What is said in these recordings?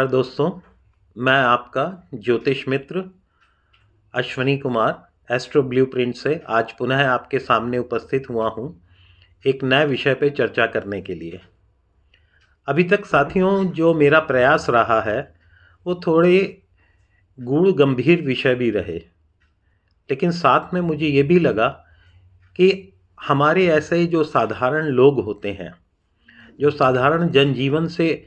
नमस्कार दोस्तों, मैं आपका ज्योतिष मित्र अश्वनी कुमार एस्ट्रो ब्लूप्रिंट से आज पुनः आपके सामने उपस्थित हुआ हूँ एक नए विषय पर चर्चा करने के लिए। अभी तक साथियों जो मेरा प्रयास रहा है वो थोड़े गूढ़ गंभीर विषय भी रहे, लेकिन साथ में मुझे ये भी लगा कि हमारे ऐसे ही जो साधारण लोग होते हैं, जो साधारण जनजीवन से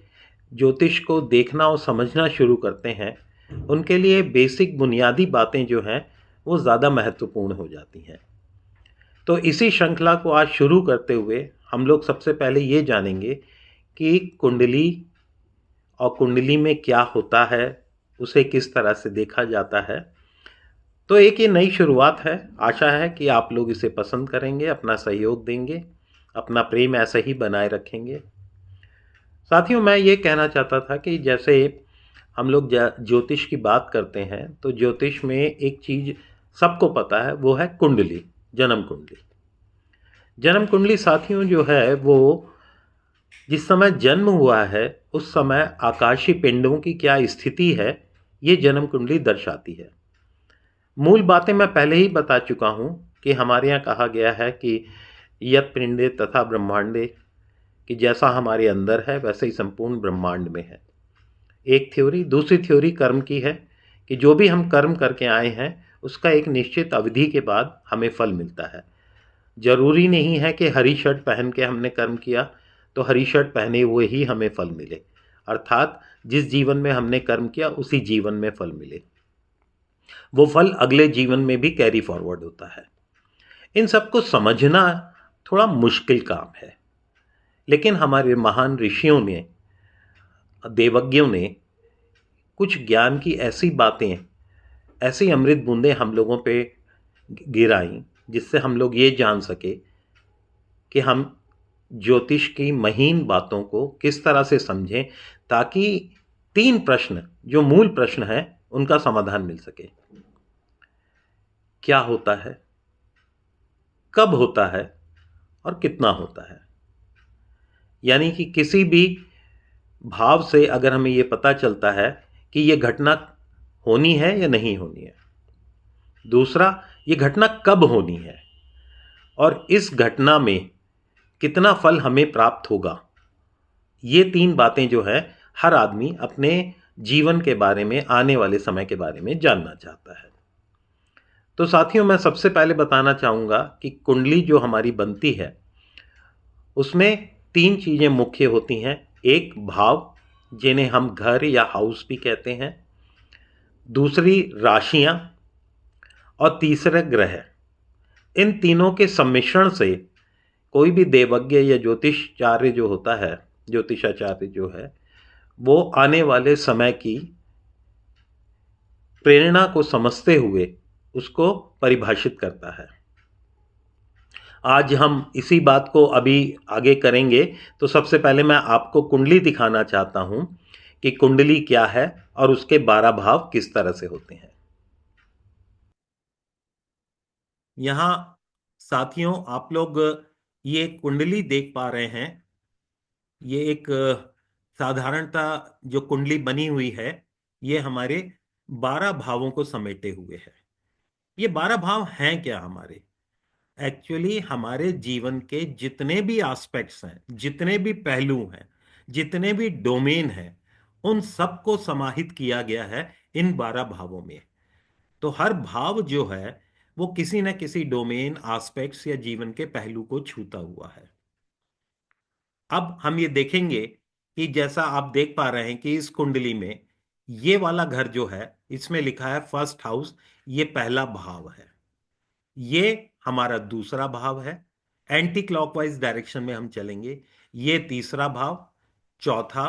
ज्योतिष को देखना और समझना शुरू करते हैं, उनके लिए बेसिक बुनियादी बातें जो हैं वो ज़्यादा महत्वपूर्ण हो जाती हैं। तो इसी श्रृंखला को आज शुरू करते हुए हम लोग सबसे पहले ये जानेंगे कि कुंडली और कुंडली में क्या होता है, उसे किस तरह से देखा जाता है। तो एक ये नई शुरुआत है, आशा है कि आप लोग इसे पसंद करेंगे, अपना सहयोग देंगे, अपना प्रेम ऐसे ही बनाए रखेंगे। साथियों मैं ये कहना चाहता था कि जैसे हम लोग ज्योतिष की बात करते हैं तो ज्योतिष में एक चीज़ सबको पता है, वो है कुंडली, जन्म कुंडली। जन्म कुंडली साथियों जो है वो जिस समय जन्म हुआ है उस समय आकाशीय पिंडों की क्या स्थिति है ये जन्म कुंडली दर्शाती है। मूल बातें मैं पहले ही बता चुका हूँ कि हमारे यहाँ कहा गया है कि यत पिंडे तथा ब्रह्मांडे, कि जैसा हमारे अंदर है वैसे ही संपूर्ण ब्रह्मांड में है। एक थ्योरी। दूसरी थ्योरी कर्म की है कि जो भी हम कर्म करके आए हैं उसका एक निश्चित अवधि के बाद हमें फल मिलता है। जरूरी नहीं है कि हरी शर्ट पहन के हमने कर्म किया तो हरी शर्ट पहने हुए ही हमें फल मिले, अर्थात जिस जीवन में हमने कर्म किया उसी जीवन में फल मिले, वो फल अगले जीवन में भी कैरी फॉरवर्ड होता है। इन सबको समझना थोड़ा मुश्किल काम है, लेकिन हमारे महान ऋषियों ने, देवज्ञों ने कुछ ज्ञान की ऐसी बातें, ऐसी अमृत बूंदें हम लोगों पे गिराई जिससे हम लोग ये जान सके कि हम ज्योतिष की महीन बातों को किस तरह से समझें, ताकि 3 प्रश्न जो मूल प्रश्न हैं उनका समाधान मिल सके। क्या होता है, कब होता है और कितना होता है। यानी कि किसी भी भाव से अगर हमें ये पता चलता है कि ये घटना होनी है या नहीं होनी है। दूसरा, ये घटना कब होनी है और इस घटना में कितना फल हमें प्राप्त होगा। ये 3 बातें जो है हर आदमी अपने जीवन के बारे में, आने वाले समय के बारे में जानना चाहता है। तो साथियों मैं सबसे पहले बताना चाहूँगा कि कुंडली जो हमारी बनती है उसमें 3 चीज़ें मुख्य होती हैं। एक भाव, जिन्हें हम घर या हाउस भी कहते हैं। दूसरी राशियां और तीसरे ग्रह। इन तीनों के सम्मिश्रण से कोई भी देवज्ञ या ज्योतिषाचार्य जो होता है, ज्योतिषाचार्य जो है, वो आने वाले समय की प्रेरणा को समझते हुए उसको परिभाषित करता है। आज हम इसी बात को अभी आगे करेंगे। तो सबसे पहले मैं आपको कुंडली दिखाना चाहता हूं कि कुंडली क्या है और उसके 12 भाव किस तरह से होते हैं। यहां साथियों आप लोग ये कुंडली देख पा रहे हैं। ये एक साधारणता जो कुंडली बनी हुई है ये हमारे 12 भावों को समेटे हुए है। ये 12 भाव हैं क्या हमारे? एक्चुअली हमारे जीवन के जितने भी एस्पेक्ट्स हैं, जितने भी पहलू हैं, जितने भी डोमेन हैं, उन सबको समाहित किया गया है इन 12 भावों में। तो हर भाव जो है वो किसी न किसी डोमेन, एस्पेक्ट्स या जीवन के पहलू को छूता हुआ है। अब हम ये देखेंगे कि जैसा आप देख पा रहे हैं कि इस कुंडली में ये वाला घर जो है इसमें लिखा है फर्स्ट हाउस, ये पहला भाव है। ये हमारा दूसरा भाव है। एंटी क्लॉकवाइज डायरेक्शन में हम चलेंगे। ये तीसरा भाव, चौथा,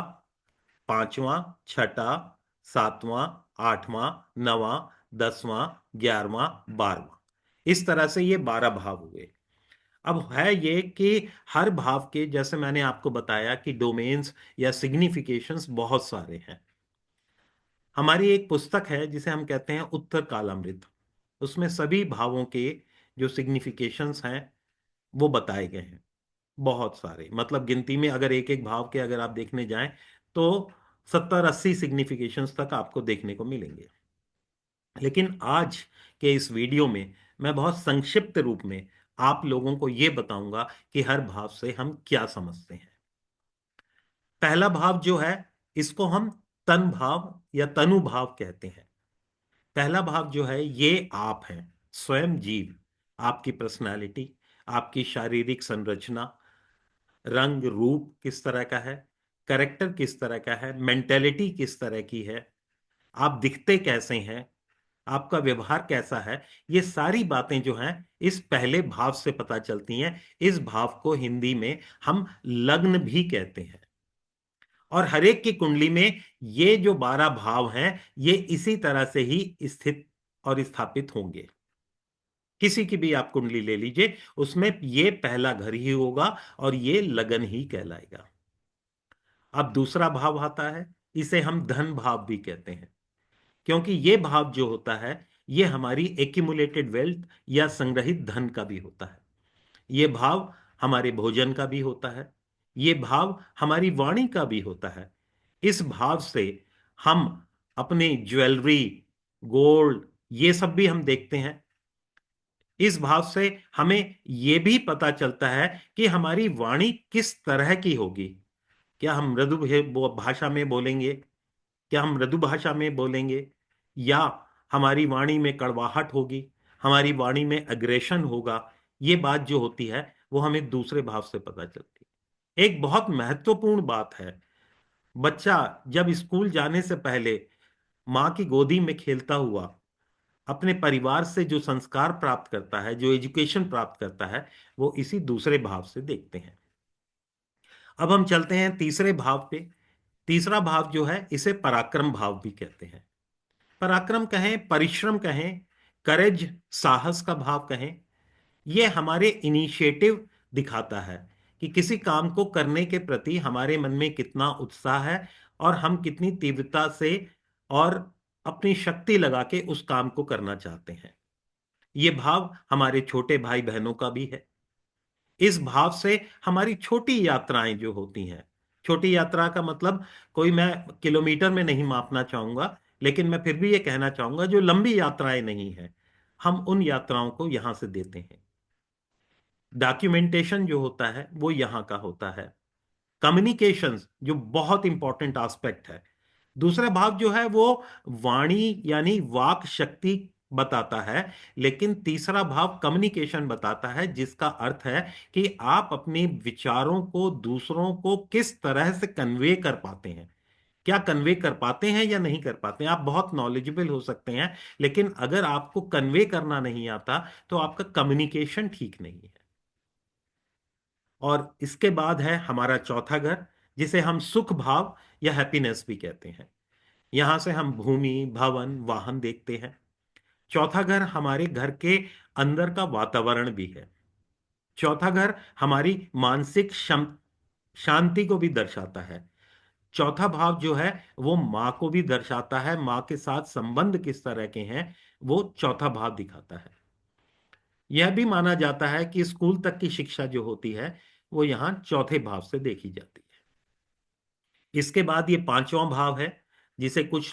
पांचवा, छठा, सातवां, आठवां, नवां, 10वां, 11वां, 12वां, इस तरह से ये 12 भाव हुए। अब है ये कि हर भाव के, जैसे मैंने आपको बताया कि डोमेन्स या सिग्निफिकेशंस बहुत सारे हैं। हमारी एक पुस्तक है जिसे हम कहते हैं उत्तर कालामृत। उसमें सभी भावों के जो सिग्निफिकेशंस हैं वो बताए गए हैं, बहुत सारे। मतलब गिनती में अगर एक एक भाव के अगर आप देखने जाएं तो 70-80 सिग्निफिकेशंस तक आपको देखने को मिलेंगे। लेकिन आज के इस वीडियो में मैं बहुत संक्षिप्त रूप में आप लोगों को यह बताऊंगा कि हर भाव से हम क्या समझते हैं। पहला भाव जो है, इसको हम तन भाव या तनु भाव कहते हैं। पहला भाव जो है ये आप हैं, स्वयं जीव, आपकी पर्सनालिटी, आपकी शारीरिक संरचना, रंग रूप किस तरह का है, करेक्टर किस तरह का है, मेंटेलिटी किस तरह की है, आप दिखते कैसे हैं, आपका व्यवहार कैसा है, ये सारी बातें जो हैं इस पहले भाव से पता चलती हैं। इस भाव को हिंदी में हम लग्न भी कहते हैं। और हरेक की कुंडली में ये जो 12 भाव हैं ये इसी तरह से ही स्थित और स्थापित होंगे। किसी की भी आप कुंडली ले लीजिए, उसमें ये पहला घर ही होगा और ये लगन ही कहलाएगा। अब दूसरा भाव आता है, इसे हम धन भाव भी कहते हैं, क्योंकि ये भाव जो होता है ये हमारी एक्यूमुलेटेड वेल्थ या संग्रहित धन का भी होता है। ये भाव हमारे भोजन का भी होता है, ये भाव हमारी वाणी का भी होता है। इस भाव से हम अपनी ज्वेलरी, गोल्ड, ये सब भी हम देखते हैं। इस भाव से हमें यह भी पता चलता है कि हमारी वाणी किस तरह की होगी। क्या हम मृदु भाषा में बोलेंगे, क्या हम मृदु भाषा में बोलेंगे, या हमारी वाणी में कड़वाहट होगी, हमारी वाणी में अग्रेशन होगा। ये बात जो होती है वो हमें दूसरे भाव से पता चलती है। एक बहुत महत्वपूर्ण बात है, बच्चा जब स्कूल जाने से पहले मां की गोदी में खेलता हुआ अपने परिवार से जो संस्कार प्राप्त करता है, जो एजुकेशन प्राप्त करता है, वो इसी दूसरे भाव से देखते हैं। अब हम चलते हैं तीसरे भाव पे। तीसरा भाव जो है इसे पराक्रम भाव भी कहते हैं। पराक्रम कहें, परिश्रम कहें, करेज, साहस का भाव कहें, यह हमारे इनिशिएटिव दिखाता है कि किसी काम को करने के प्रति हमारे मन में कितना उत्साह है और हम कितनी तीव्रता से और अपनी शक्ति लगा के उस काम को करना चाहते हैं। यह भाव हमारे छोटे भाई बहनों का भी है। इस भाव से हमारी छोटी यात्राएं जो होती हैं, छोटी यात्रा का मतलब कोई मैं किलोमीटर में नहीं मापना चाहूंगा, लेकिन मैं फिर भी ये कहना चाहूंगा जो लंबी यात्राएं नहीं है, हम उन यात्राओं को यहां से देते हैं। डॉक्यूमेंटेशन जो होता है वो यहां का होता है। कम्युनिकेशंस जो बहुत इंपॉर्टेंट एस्पेक्ट है। दूसरा भाग जो है वो वाणी यानी वाक शक्ति बताता है, लेकिन तीसरा भाव कम्युनिकेशन बताता है, जिसका अर्थ है कि आप अपने विचारों को दूसरों को किस तरह से कन्वे कर पाते हैं। क्या कन्वे कर पाते हैं या नहीं कर पाते हैं। आप बहुत नॉलेजेबल हो सकते हैं, लेकिन अगर आपको कन्वे करना नहीं आता तो आपका कम्युनिकेशन ठीक नहीं है। और इसके बाद है हमारा चौथा घर, जिसे हम सुख भाव या हैप्पीनेस भी कहते हैं। यहां से हम भूमि, भवन, वाहन देखते हैं। चौथा घर हमारे घर के अंदर का वातावरण भी है। चौथा घर हमारी मानसिक शांति को भी दर्शाता है। चौथा भाव जो है वो माँ को भी दर्शाता है, माँ के साथ संबंध किस तरह के हैं वो चौथा भाव दिखाता है। यह भी माना जाता है कि स्कूल तक की शिक्षा जो होती है वो यहां चौथे भाव से देखी जाती है। इसके बाद ये पांचवा भाव है, जिसे कुछ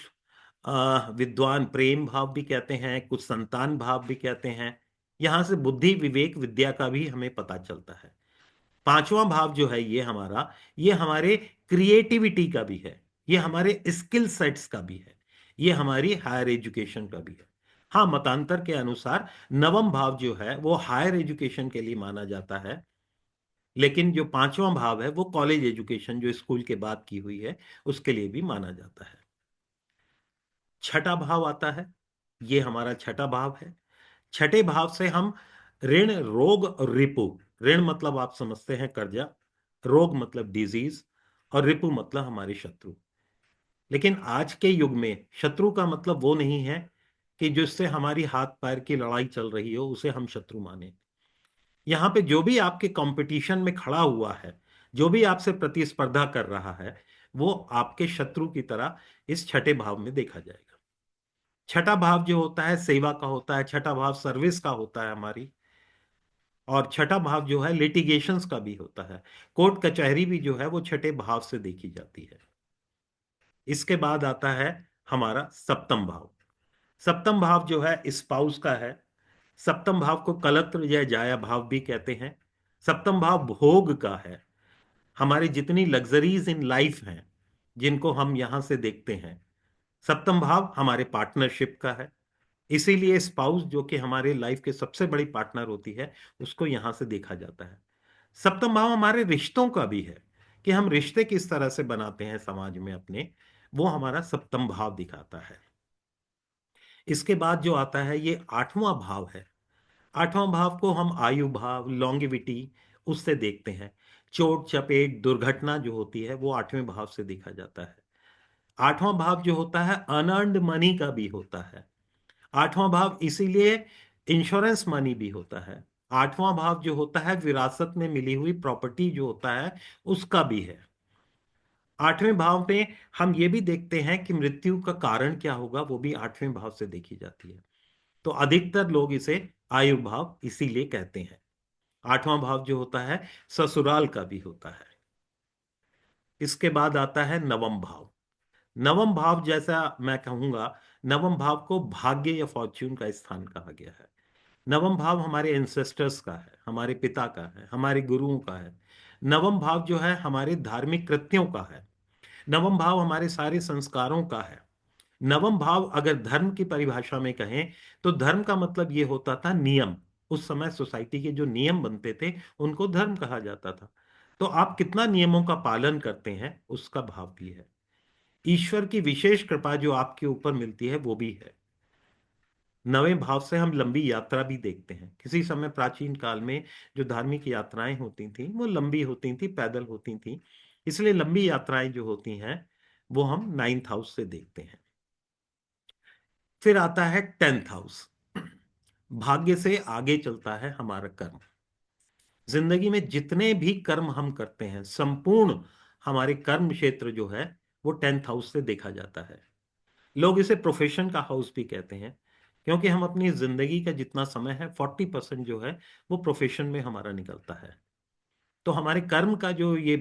विद्वान प्रेम भाव भी कहते हैं, कुछ संतान भाव भी कहते हैं। यहां से बुद्धि, विवेक, विद्या का भी हमें पता चलता है। पांचवा भाव जो है ये हमारे क्रिएटिविटी का भी है, ये हमारे स्किल सेट्स का भी है, ये हमारी हायर एजुकेशन का भी है। हाँ, मतांतर के अनुसार नवम भाव जो है वो हायर एजुकेशन के लिए माना जाता है, लेकिन जो पांचवा भाव है वो कॉलेज एजुकेशन जो स्कूल के बाद की हुई है उसके लिए भी माना जाता है। छठा भाव आता है, ये हमारा छठा भाव है। छठे भाव से हम ऋण, रोग और रिपु। ऋण मतलब आप समझते हैं कर्जा, रोग मतलब डिजीज, और रिपु मतलब हमारे शत्रु। लेकिन आज के युग में शत्रु का मतलब वो नहीं है कि जिससे हमारी हाथ पैर की लड़ाई चल रही हो उसे हम शत्रु माने। यहां पे जो भी आपके कंपटीशन में खड़ा हुआ है, जो भी आपसे प्रतिस्पर्धा कर रहा है, वो आपके शत्रु की तरह इस छठे भाव में देखा जाएगा। छठा भाव जो होता है सेवा का होता है, छठा भाव सर्विस का होता है हमारी, और छठा भाव जो है लिटिगेशंस का भी होता है। कोर्ट कचहरी भी जो है वो छठे भाव से देखी जाती है। इसके बाद आता है हमारा सप्तम भाव। सप्तम भाव जो है स्पाउस का है। सप्तम भाव को कलत्र या जाया भाव भी कहते हैं। सप्तम भाव भोग का है। हमारी जितनी लग्जरीज इन लाइफ हैं जिनको हम यहां से देखते हैं, सप्तम भाव हमारे पार्टनरशिप का है। इसीलिए स्पाउस जो कि हमारे लाइफ के सबसे बड़ी पार्टनर होती है, उसको यहां से देखा जाता है। सप्तम भाव हमारे रिश्तों का भी है कि हम रिश्ते किस तरह से बनाते हैं समाज में अपने, वो हमारा सप्तम भाव दिखाता है। इसके बाद जो आता है ये आठवां भाव है। आठवां भाव को हम आयु भाव, लॉन्गिविटी, उससे देखते हैं। चोट चपेट दुर्घटना जो होती है वो आठवें भाव से देखा जाता है। आठवां भाव जो होता है अनअर्न्ड मनी का भी होता है। आठवां भाव इसीलिए इंश्योरेंस मनी भी होता है। आठवां भाव जो होता है विरासत में मिली हुई प्रॉपर्टी जो होता है उसका भी है। आठवें भाव में हम ये भी देखते हैं कि मृत्यु का कारण क्या होगा, वो भी आठवें भाव से देखी जाती है। तो अधिकतर लोग इसे आयु भाव इसीलिए कहते हैं। आठवां भाव जो होता है ससुराल का भी होता है। इसके बाद आता है नवम भाव। नवम भाव जैसा मैं कहूंगा, नवम भाव को भाग्य या फॉर्च्यून का स्थान कहा गया है। नवम भाव हमारे एंसेस्टर्स का है, हमारे पिता का है, हमारे गुरुओं का है। नवम भाव जो है हमारे धार्मिक कृत्यों का है। नवम भाव हमारे सारे संस्कारों का है। नवम भाव अगर धर्म की परिभाषा में कहें तो धर्म का मतलब ये होता था नियम। उस समय सोसाइटी के जो नियम बनते थे उनको धर्म कहा जाता था। तो आप कितना नियमों का पालन करते हैं उसका भाव भी है। ईश्वर की विशेष कृपा जो आपके ऊपर मिलती है वो भी है। नवें भाव से हम लंबी यात्रा भी देखते हैं। किसी समय प्राचीन काल में जो धार्मिक यात्राएं होती थी वो लंबी होती थी, पैदल होती थी। इसलिए लंबी यात्राएं जो होती हैं वो हम नाइन्थ हाउस से देखते हैं। फिर आता है टेंथ हाउस। भाग्य से आगे चलता है हमारा कर्म। जिंदगी में जितने भी कर्म हम करते हैं संपूर्ण हमारे कर्म क्षेत्र जो है वो टेंथ हाउस से देखा जाता है। लोग इसे प्रोफेशन का हाउस भी कहते हैं, क्योंकि हम अपनी जिंदगी का जितना समय है 40% जो है वो प्रोफेशन में हमारा निकलता है। तो हमारे कर्म का जो ये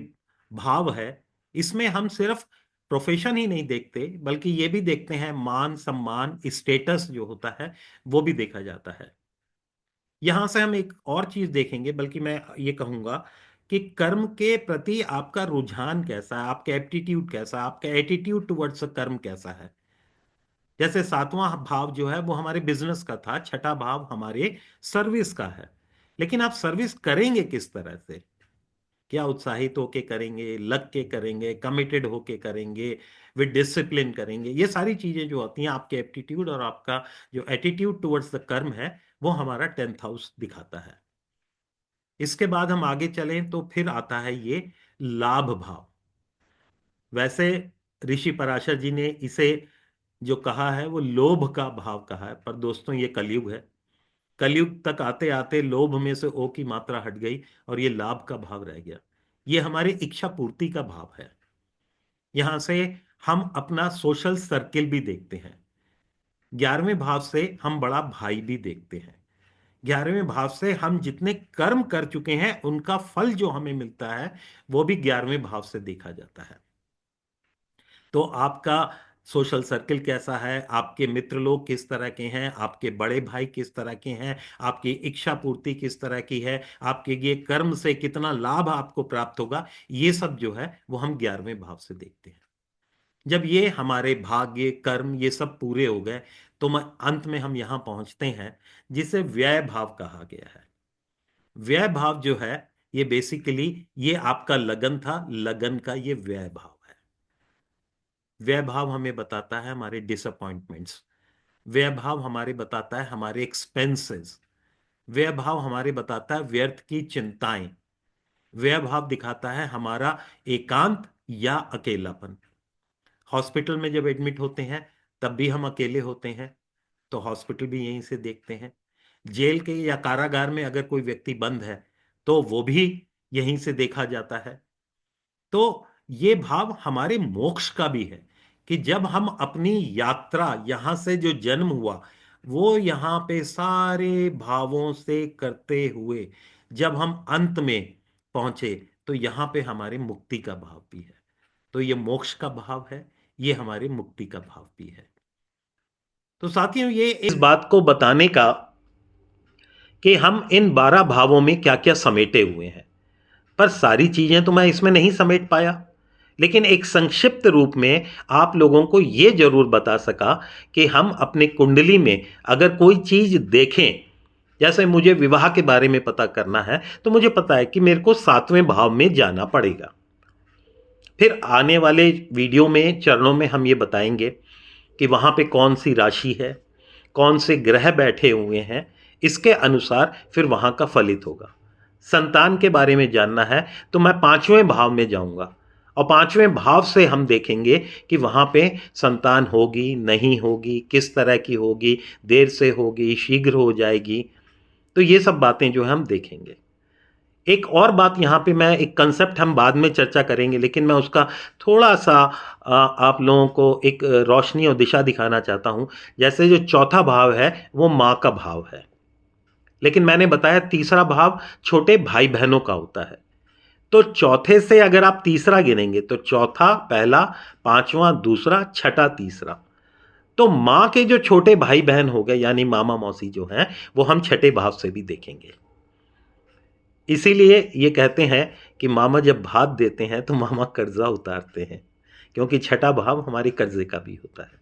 भाव है, इसमें हम सिर्फ प्रोफेशन ही नहीं देखते बल्कि ये भी देखते हैं मान सम्मान स्टेटस जो होता है वो भी देखा जाता है। यहां से हम एक और चीज देखेंगे, बल्कि मैं ये कहूंगा कि कर्म के प्रति आपका रुझान कैसा है, आपका एप्टीट्यूड कैसा है, आपका एटीट्यूड टुवर्ड्स कर्म कैसा है। जैसे सातवां भाव जो है वो हमारे बिजनेस का था, छठा भाव हमारे सर्विस का है। लेकिन आप सर्विस करेंगे किस तरह से, क्या उत्साहित होके करेंगे, लग के करेंगे, कमिटेड होके करेंगे, विद डिसिप्लिन करेंगे, ये सारी चीजें जो होती हैं आपके एप्टीट्यूड और आपका जो एटीट्यूड टुवर्ड्स द कर्म है वो हमारा टेंथ हाउस दिखाता है। इसके बाद हम आगे चलें तो फिर आता है ये लाभ भाव। वैसे ऋषि पराशर जी ने इसे जो कहा है वो लोभ का भाव कहा है, पर दोस्तों ये कलयुग है। कलयुग तक आते आते लोभ में से ओ की मात्रा हट गई और ये लाभ का भाव रह गया। ये हमारी इच्छा पूर्ति का भाव है। यहां से हम अपना सोशल सर्किल भी देखते हैं। 11वें भाव से हम बड़ा भाई भी देखते हैं। 11वें भाव से हम जितने कर्म कर चुके हैं उनका फल जो हमें मिलता है वो भी 11वें भाव से देखा जाता है। तो आपका सोशल सर्किल कैसा है, आपके मित्र लोग किस तरह के हैं, आपके बड़े भाई किस तरह के हैं, आपकी इच्छा पूर्ति किस तरह की है, आपके ये कर्म से कितना लाभ आपको प्राप्त होगा, ये सब जो है वो हम 11वें भाव से देखते हैं। जब ये हमारे भाग्य कर्म ये सब पूरे हो गए तो अंत में हम यहां पहुंचते हैं जिसे व्यय भाव कहा गया है। व्यय भाव जो है ये बेसिकली ये आपका लगन था, लगन का ये व्यय भाव है। व्यय भाव हमें बताता है हमारे डिसअपॉइंटमेंट्स। व्यय भाव हमारे बताता है हमारे एक्सपेंसेस। व्यय भाव हमारे बताता है व्यर्थ की चिंताएं। व्यय भाव दिखाता है हमारा एकांत या अकेलापन। हॉस्पिटल में जब एडमिट होते हैं तब भी हम अकेले होते हैं, तो हॉस्पिटल भी यहीं से देखते हैं। जेल के या कारागार में अगर कोई व्यक्ति बंद है तो वो भी यहीं से देखा जाता है। तो ये भाव हमारे मोक्ष का भी है कि जब हम अपनी यात्रा यहां से जो जन्म हुआ वो यहां पे सारे भावों से करते हुए जब हम अंत में पहुंचे तो यहां पे हमारे मुक्ति का भाव भी है। तो ये मोक्ष का भाव है, ये हमारे मुक्ति का भाव भी है। तो साथियों, ये इस बात को बताने का कि हम इन 12 भावों में क्या क्या समेटे हुए हैं, पर सारी चीजें तो मैं इसमें नहीं समेट पाया, लेकिन एक संक्षिप्त रूप में आप लोगों को यह जरूर बता सका कि हम अपने कुंडली में अगर कोई चीज देखें, जैसे मुझे विवाह के बारे में पता करना है तो मुझे पता है कि मेरे को 7वें भाव में जाना पड़ेगा। फिर आने वाले वीडियो में चरणों में हम ये बताएंगे कि वहां पे कौन सी राशि है, कौन से ग्रह बैठे हुए हैं, इसके अनुसार फिर वहां का फलित होगा। संतान के बारे में जानना है तो मैं 5वें भाव में जाऊंगा और 5वें भाव से हम देखेंगे कि वहां पे संतान होगी नहीं होगी, किस तरह की होगी, देर से होगी, शीघ्र हो जाएगी। तो ये सब बातें जो है हम देखेंगे। एक और बात यहाँ पे, मैं एक कंसेप्ट हम बाद में चर्चा करेंगे, लेकिन मैं उसका थोड़ा सा आप लोगों को एक रोशनी और दिशा दिखाना चाहता हूँ। जैसे जो चौथा भाव है वो माँ का भाव है, लेकिन मैंने बताया तीसरा भाव छोटे भाई बहनों का होता है। तो चौथे से अगर आप तीसरा गिनेंगे तो चौथा पहला, पांचवा दूसरा, छठा तीसरा। तो माँ के जो छोटे भाई बहन हो गए यानी मामा मौसी जो हैं, वो हम छठे भाव से भी देखेंगे। इसीलिए ये कहते हैं कि मामा जब भात देते हैं तो मामा कर्जा उतारते हैं, क्योंकि छठा भाव हमारे कर्जे का भी होता है।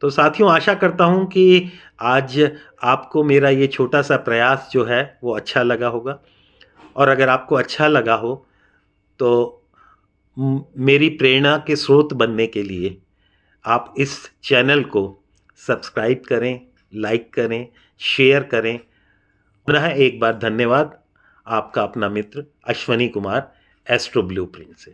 तो साथियों, आशा करता हूं कि आज आपको मेरा ये छोटा सा प्रयास जो है वो अच्छा लगा होगा, और अगर आपको अच्छा लगा हो तो मेरी प्रेरणा के स्रोत बनने के लिए आप इस चैनल को सब्सक्राइब करें, लाइक करें, शेयर करें। पुनः एक बार धन्यवाद। आपका अपना मित्र अश्वनी कुमार, एस्ट्रो ब्लूप्रिंट से।